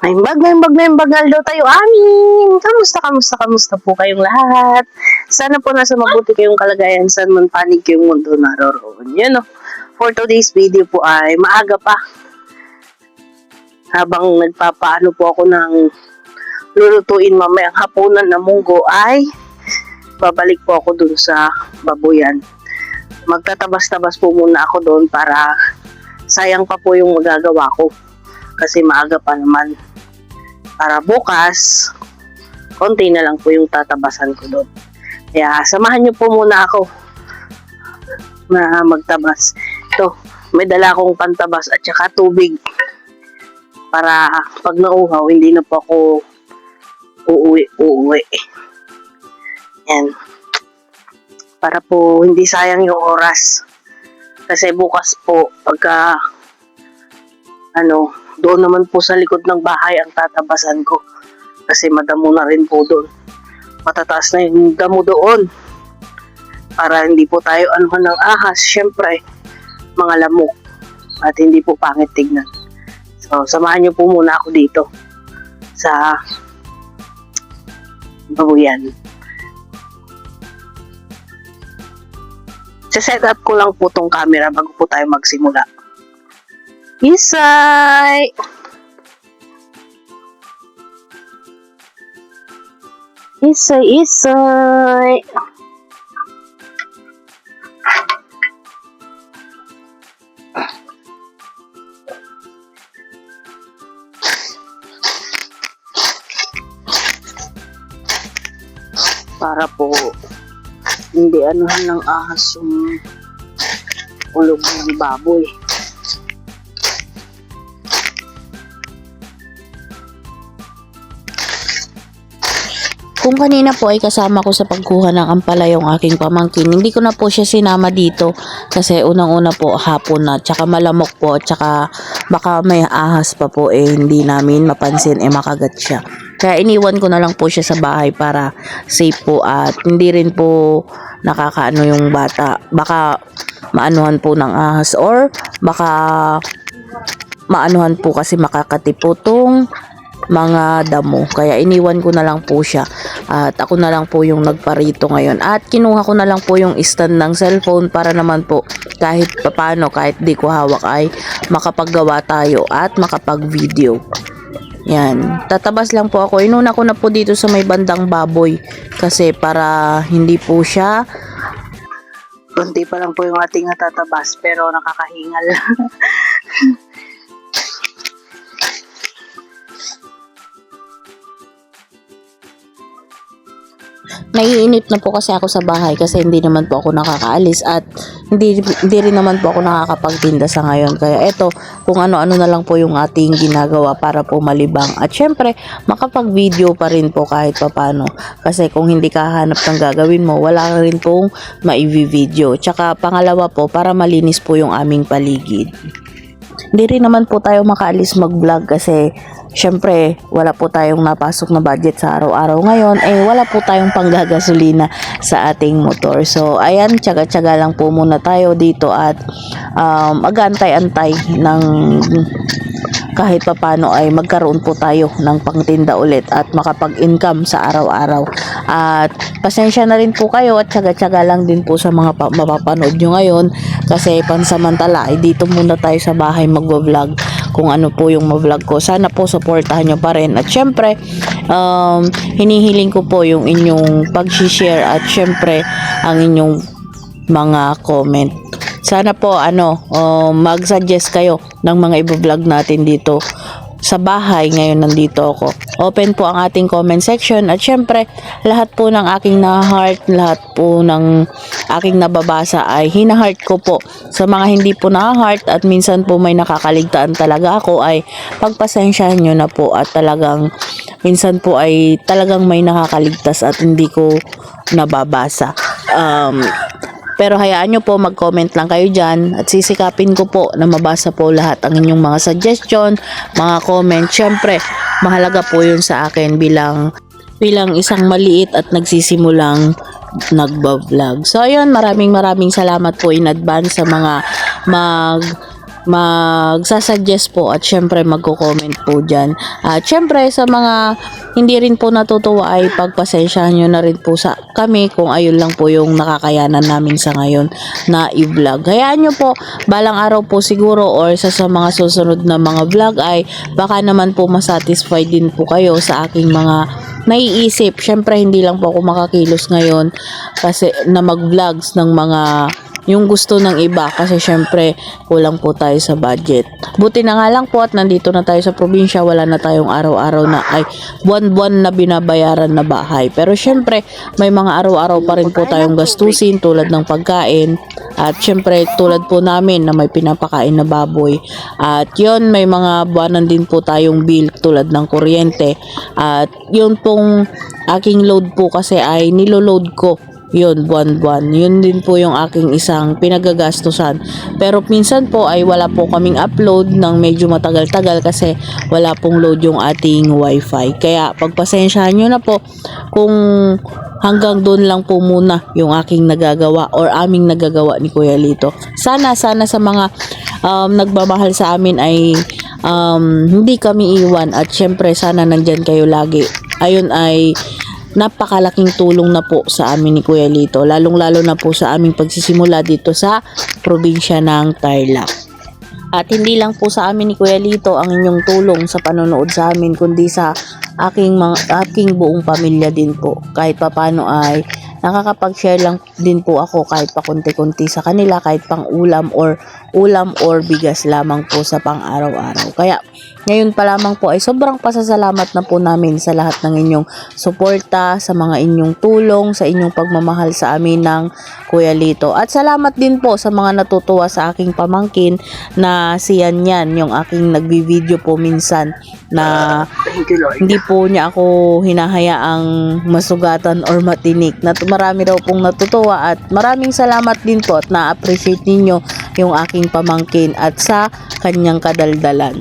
May bagal daw tayo amin. Kamusta po kayong lahat? Sana po nasa mabuti kayong kalagayan saan man panig yung mundo naroroon. Yun o. For today's video po ay maaga pa. Habang nagpapaano po ako ng lulutuin mamayang hapunan na munggo ay babalik po ako dun sa babuyan. Magtatabas-tabas po muna ako doon para sayang pa po yung magagawa ko. Kasi maaga pa naman. Para bukas, konti na lang po yung tatabasan ko doon. Kaya samahan niyo po muna ako na magtabas. Ito, may dala akong pantabas at saka tubig. Para pag nauhaw, hindi na po ako uuwi. Yan. Para po hindi sayang yung oras. Kasi bukas po, pagka doon naman po sa likod ng bahay ang tatabasan ko. Kasi madamo na rin po doon. Matataas na yung damo doon. Para hindi po tayo anuhan ng ahas. Siyempre, mga lamok. At hindi po pangit tignan. So, samahan niyo po muna ako dito. Sa babuyan. Set up ko lang po tong camera bago po tayo magsimula. Isay! Isay! Para po hindi anuhan ng ahas yung ulog ng baboy. Kung kanina po ay kasama ko sa pagkuha ng ampalaya yung aking pamangkin, hindi ko na po siya sinama dito kasi unang-una po hapon na, tsaka malamok po, tsaka baka may ahas pa po hindi namin mapansin makagat siya. Kaya iniwan ko na lang po siya sa bahay para safe po at hindi rin po nakakaano yung bata. Baka maanuhan po ng ahas or baka maanuhan po kasi makakati po tong mga damo. Kaya iniwan ko na lang po siya at ako na lang po yung nagparito ngayon at kinuha ko na lang po yung stand ng cellphone para naman po kahit papano, kahit di ko hawak ay makapaggawa tayo at makapag video. Yan, tatabas lang po ako. Inuna ko na po dito sa may bandang baboy kasi para hindi po siya Kunti pa lang po yung ating natatabas pero nakakahingal. Naiinip na po kasi ako sa bahay kasi hindi naman po ako nakakaalis at hindi rin naman po ako nakakapagtinda sa ngayon. Kaya eto, kung ano-ano na lang po yung ating ginagawa para po malibang. At syempre, makapag-video pa rin po kahit papano. Kasi kung hindi ka hanap ng gagawin mo, wala rin pong maivi-video. Tsaka pangalawa po, para malinis po yung aming paligid. Hindi rin naman po tayo makaalis mag-vlog kasi syempre wala po tayong napasok na budget sa araw-araw ngayon, wala po tayong panggagasolina sa ating motor. So ayan, tsaga-tsaga lang po muna tayo dito at agantay-antay ng kahit papano ay magkaroon po tayo ng pangtinda ulit at makapag-income sa araw-araw. At pasensya na rin po kayo at tsaga-tsaga lang din po sa mga mapapanood nyo ngayon kasi pansamantala ay dito muna tayo sa bahay magbo-vlog kung ano po yung ma-vlog ko. Sana po supportahan nyo pa rin at syempre hinihiling ko po yung inyong pag-share at syempre ang inyong mga comment. Sana po mag-suggest kayo ng mga i-vlog natin dito sa bahay. Ngayon nandito ako. Open po ang ating comment section at syempre lahat po ng aking na-heart, lahat po ng aking nababasa ay hina-heart ko po. Sa mga hindi po na-heart at minsan po may nakakaligtaan talaga ako ay pagpasensyahan nyo na po at talagang minsan po ay talagang may nakakaligtas at hindi ko nababasa. Pero hayaan nyo po, mag-comment lang kayo dyan at sisikapin ko po na mabasa po lahat ang inyong mga suggestion, mga comment. Syempre, mahalaga po yun sa akin bilang isang maliit at nagsisimulang nagba-vlog. So ayun, maraming salamat po in advance sa mga magsasuggest po at syempre magko-comment po dyan. At syempre sa mga hindi rin po natutuwa ay pagpasensyahan nyo na rin po sa kami kung ayun lang po yung nakakayanan namin sa ngayon na i-vlog. Hayaan nyo po, balang araw po siguro or sa mga susunod na mga vlog ay baka naman po masatisfy din po kayo sa aking mga naiisip. Syempre hindi lang po ako makakilos ngayon kasi na mag-vlogs ng mga yung gusto ng iba kasi syempre kulang po tayo sa budget. Buti na nga lang po at nandito na tayo sa probinsya, wala na tayong araw-araw na ay buwan-buwan na binabayaran na bahay. Pero syempre may mga araw-araw pa rin po tayong gastusin tulad ng pagkain at syempre tulad po namin na may pinapakain na baboy. At yun, may mga buwanan din po tayong bill tulad ng kuryente. At yun pong aking load po kasi ay niloload ko yun, buwan-buwan. Yun din po yung aking isang pinagagastusan. Pero minsan po ay wala po kaming upload ng medyo matagal-tagal kasi wala pong load yung ating wifi. Kaya pagpasensyahan nyo na po kung hanggang doon lang po muna yung aking nagagawa or aming nagagawa ni Kuya Lito. Sana sa mga nagmamahal sa amin ay hindi kami iwan at syempre sana nandyan kayo lagi. Ayun ay napakalaking tulong na po sa amin ni Kuya Lito, lalong-lalo na po sa aming pagsisimula dito sa probinsya ng Tarlac. At hindi lang po sa amin ni Kuya Lito ang inyong tulong sa panonood sa amin, kundi sa aking buong pamilya din po. Kahit papano ay nakakapag-share lang din po ako kahit pa konti-konti sa kanila, kahit pang ulam or bigas lamang po sa pang-araw-araw. Kaya ngayon pa lamang po ay sobrang pasasalamat na po namin sa lahat ng inyong suporta, sa mga inyong tulong, sa inyong pagmamahal sa amin ng Kuya Lito. At salamat din po sa mga natutuwa sa aking pamangkin na si Yan, yung aking nagbi-video po minsan na hindi po niya ako hinahayaang masugatan or matinik. Marami daw pong natutuwa at maraming salamat din po at na-appreciate ninyo yung aking pamangkin at sa kanyang kadaldalan.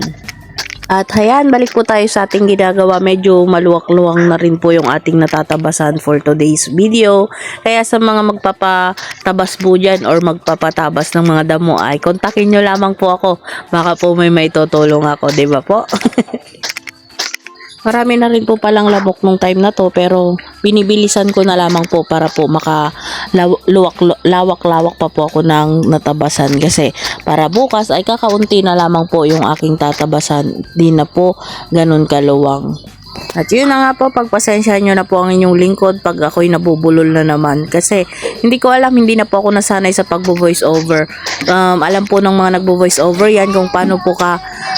At hayan, balik po tayo sa ating ginagawa. Medyo maluwak-luwang na rin po yung ating natatabasan for today's video. Kaya sa mga magpapatabas po dyan or magpapatabas ng mga damo ay kontakin nyo lamang po ako. Baka po may tutulong ako, di ba po? Marami na rin po palang lamok nung time na to pero binibilisan ko na lamang po para po lawak-lawak pa po ako ng natabasan kasi para bukas ay kakaunti na lamang po yung aking tatabasan, di na po ganun kaluwang. At yun na nga po, pagpasensyahan nyo na po ang inyong lingkod pag ako'y nabubulol na naman kasi hindi ko alam, hindi na po ako nasanay sa pagbo-voice over. Alam po ng mga nagbo-voice over yan kung paano po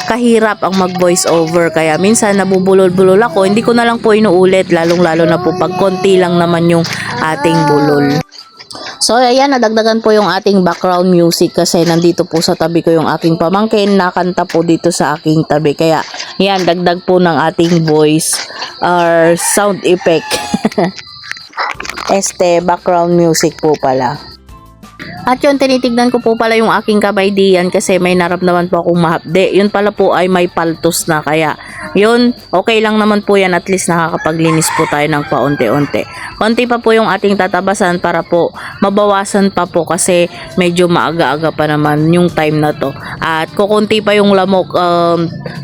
kahirap ang mag-voice over, kaya minsan nabubulol-bulol ako, hindi ko na lang po inuulit, lalong-lalo na po pag konti lang naman yung ating bulol. So ayan, nadagdagan po yung ating background music kasi nandito po sa tabi ko yung aking pamangkin, nakanta po dito sa aking tabi, kaya yan, dagdag po ng ating voice or sound effect. Background music po pala. At yun, tinitignan ko po pala yung aking kamay diyan kasi may naramdaman po akong mahapde. Yun pala po ay may paltos na, kaya yun, okay lang naman po yan, at least nakakapaglinis po tayo ng paunti-unti. Konti pa po yung ating tatabasan para po mabawasan pa po kasi medyo maaga-aga pa naman yung time na to. At kukunti pa yung lamok,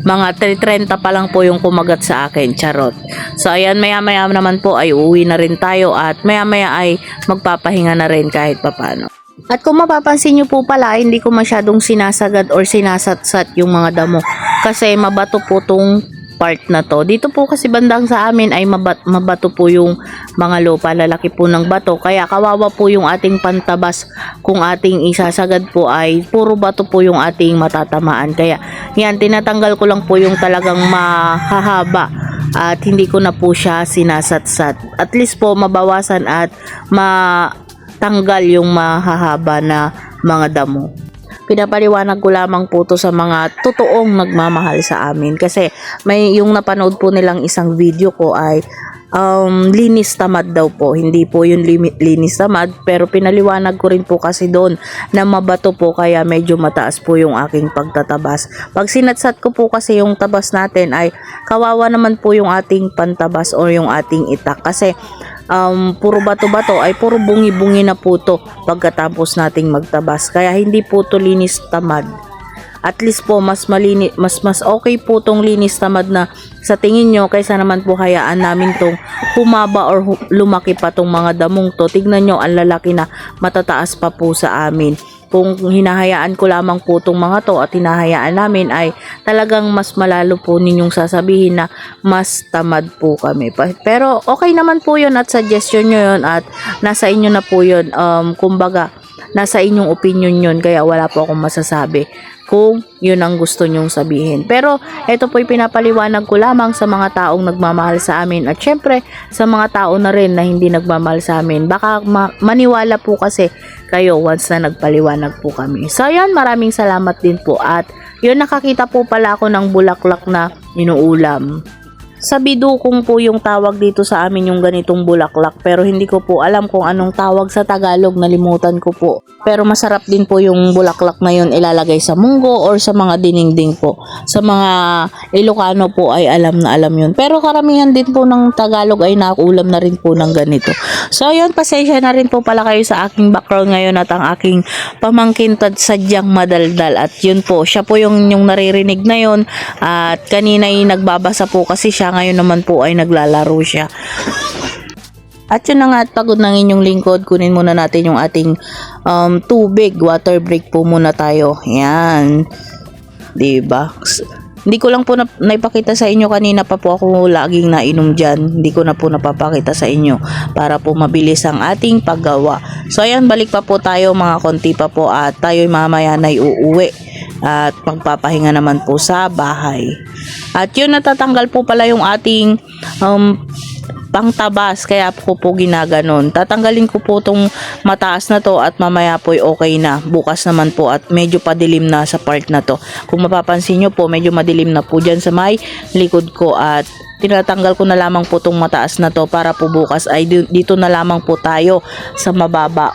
mga 3:30 pa lang po yung kumagat sa akin, charot. So ayan, maya-maya naman po ay uuwi na rin tayo at maya-maya ay magpapahinga na rin kahit papano. At kung mapapansin nyo po pala, hindi ko masyadong sinasagad or sinasatsat yung mga damo kasi mabato po tong part na to. Dito po kasi bandang sa amin ay mabato po yung mga lupa, lalaki po ng bato, kaya kawawa po yung ating pantabas kung ating isasagad po ay puro bato po yung ating matatamaan. Kaya yan, tinatanggal ko lang po yung talagang mahahaba at hindi ko na po siya sinasatsat. At least po mabawasan at tanggal yung mahahaba na mga damo. Pinapaliwanag ko lamang po to sa mga totoong nagmamahal sa amin kasi may yung napanood po nilang isang video ko ay linis tamad daw po, hindi po yun linis tamad, pero pinaliwanag ko rin po kasi doon na mabato po kaya medyo mataas po yung aking pagtatabas. Pag sinatsat ko po kasi yung tabas natin ay kawawa naman po yung ating pantabas o yung ating itak kasi puro bato-bato ay puro bungi-bungi na po to pagkatapos nating magtabas, kaya hindi po to linis tamad. at least po mas mas okay po tong linis tamad na sa tingin nyo kaysa naman po hayaan namin tong humaba or lumaki pa tong mga damong to. Tignan nyo ang lalaki na matataas pa po sa amin. Kung hinahayaan ko lamang po itong mga to at hinahayaan namin ay talagang mas malalo po ninyong sasabihin na mas tamad po kami. Pero okay naman po yun at suggestion nyo yun at nasa inyo na po yun. Kumbaga, nasa inyong opinion yun kaya wala po akong masasabi kung yun ang gusto nyong sabihin. Pero ito po'y pinapaliwanag ko lamang sa mga taong nagmamahal sa amin at syempre sa mga tao na rin na hindi nagmamahal sa amin. Baka maniwala po kasi kayo once na nagpaliwanag po kami. So yan, maraming salamat din po at yun, nakakita po pala ako ng bulaklak na inuulam. Sa bidukong po yung tawag dito sa amin yung ganitong bulaklak, pero hindi ko po alam kung anong tawag sa Tagalog, nalimutan ko po. Pero masarap din po yung bulaklak na yun ilalagay sa munggo or sa mga dinengding po. Sa mga Ilocano po ay alam na alam yun. Pero karamihan din po ng Tagalog ay nakulam na rin po ng ganito. So yun, pasensya na rin po pala kayo sa aking background ngayon at ang aking pamangkin sadyang madaldal. At yun po, siya po yung naririnig na yun. At kanina ay nagbabasa po kasi siya, ngayon naman po ay naglalaro siya. At yun na nga, at pagod ng inyong lingkod, kunin muna natin yung ating tubig, water break po muna tayo. Yan. Diba? Hindi ko lang po naipakita sa inyo, kanina pa po ako laging nainom dyan. Hindi ko na po napapakita sa inyo para po mabilis ang ating paggawa. So ayan, balik pa po tayo, mga konti pa po at tayo mamaya na uuwi at magpapahinga naman po sa bahay. At yun, natatanggal po pala yung ating pangtabas, kaya po ginaganon. Tatanggalin ko po tong mataas na to at mamaya po okay na. Bukas naman po at medyo padilim na sa part na to. Kung mapapansin nyo po, medyo madilim na po dyan sa may likod ko at tinatanggal ko na lamang po tong mataas na to para po bukas ay dito na lamang po tayo sa mababa.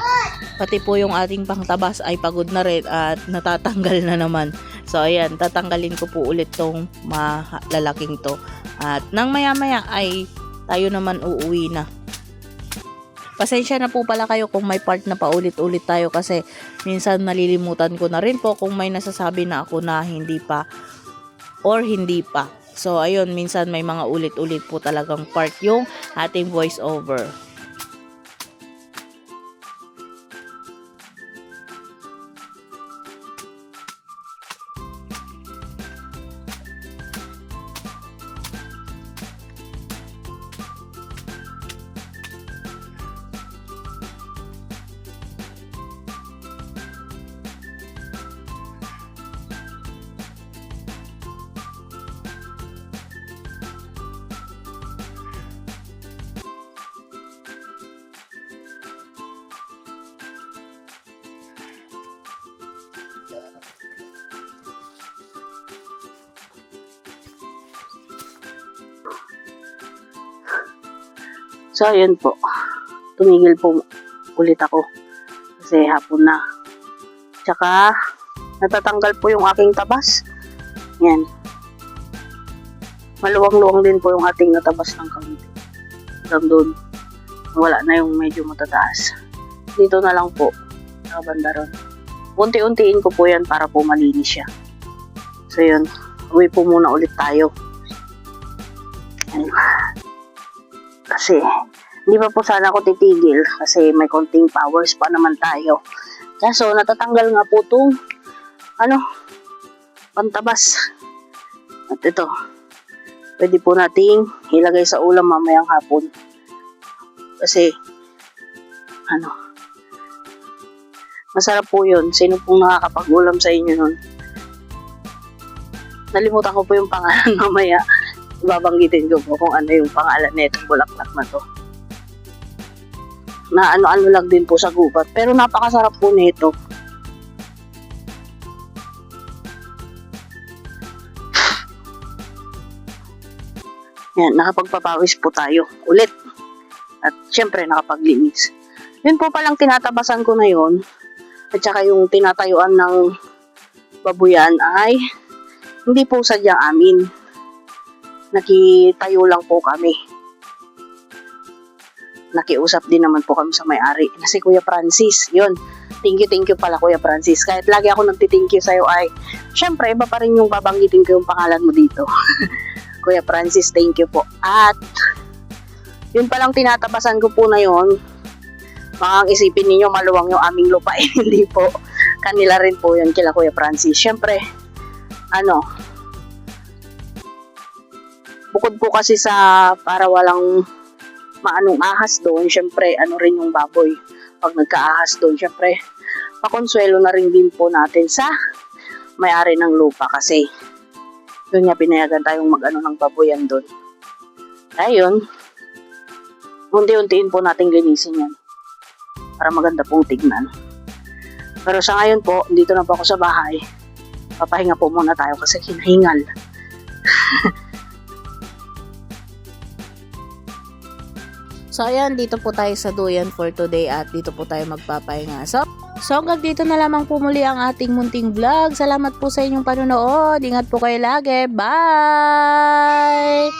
Pati po yung ating pangtabas ay pagod na rin at natatanggal na naman. So ayan, tatanggalin ko po ulit tong malalaking to. At nang maya maya ay tayo naman uuwi na. Pasensya na po pala kayo kung may part na paulit-ulit tayo kasi minsan nalilimutan ko na rin po kung may nasasabi na ako na hindi pa or hindi pa. So ayun, minsan may mga ulit-ulit po talagang part yung ating voice over. So, ayun po. Tumigil po ulit ako. Kasi hapon na. Tsaka, natatanggal po yung aking tabas. Yan. Maluwang-luwang din po yung ating natabas ng kaunti. Hanggang doon. Wala na yung medyo matataas. Dito na lang po. Sa banda ron. Unti-untiin ko po yan para po malinis siya. So, yun. Uwi po muna ulit tayo. Yan. Kasi, hindi pa po sana ako titigil kasi may konting powers pa naman tayo. Kaso, natatanggal nga po itong pantabas. At ito, pwede po nating ilagay sa ulam mamayang hapon. Kasi, masarap po yun. Sino pong nakakapag-ulam sa inyo nun? Nalimutan ko po yung pangalan mamaya. Babanggitin ko po kung ano yung pangalan nitong bulaklak na to. Na ano-ano lang din po sa gubat. Pero napakasarap po nito. Yan, nakapagpapawis po tayo ulit. At syempre nakapaglinis. Yun po palang tinatabasan ko na yun. At saka yung tinatayuan ng babuyan ay hindi po sadyang amin. Nakitayo lang po kami. Nakiusap din naman po kami sa may-ari na si Kuya Francis. Yun. Thank you pala Kuya Francis. Kahit lagi ako nagti-thank you sa'yo ay, syempre iba pa rin yung babanggitin ko yung pangalan mo dito. Kuya Francis, thank you po. At, yun palang tinatapasan ko po na yun, baka isipin ninyo maluwang yung aming lupain. Hindi po. Kanila rin po yun kila Kuya Francis. Syempre, bukod po kasi sa para walang maanong ahas doon, syempre, rin yung baboy. Pag nagkaahas doon, syempre, pakonsuelo na rin din po natin sa may-ari ng lupa kasi yun nga pinayagan tayong ng baboyan doon. Ayun, unti-untiin po nating linisin yan para maganda pong tignan. Pero sa ngayon po, dito na po ako sa bahay. Papahinga po muna tayo kasi hinahingal. So ayan, dito po tayo sa duyan for today at dito po tayo magpapahinga. So hanggang dito na lamang po muli ang ating munting vlog. Salamat po sa inyong panonood. Ingat po kayo lagi. Bye!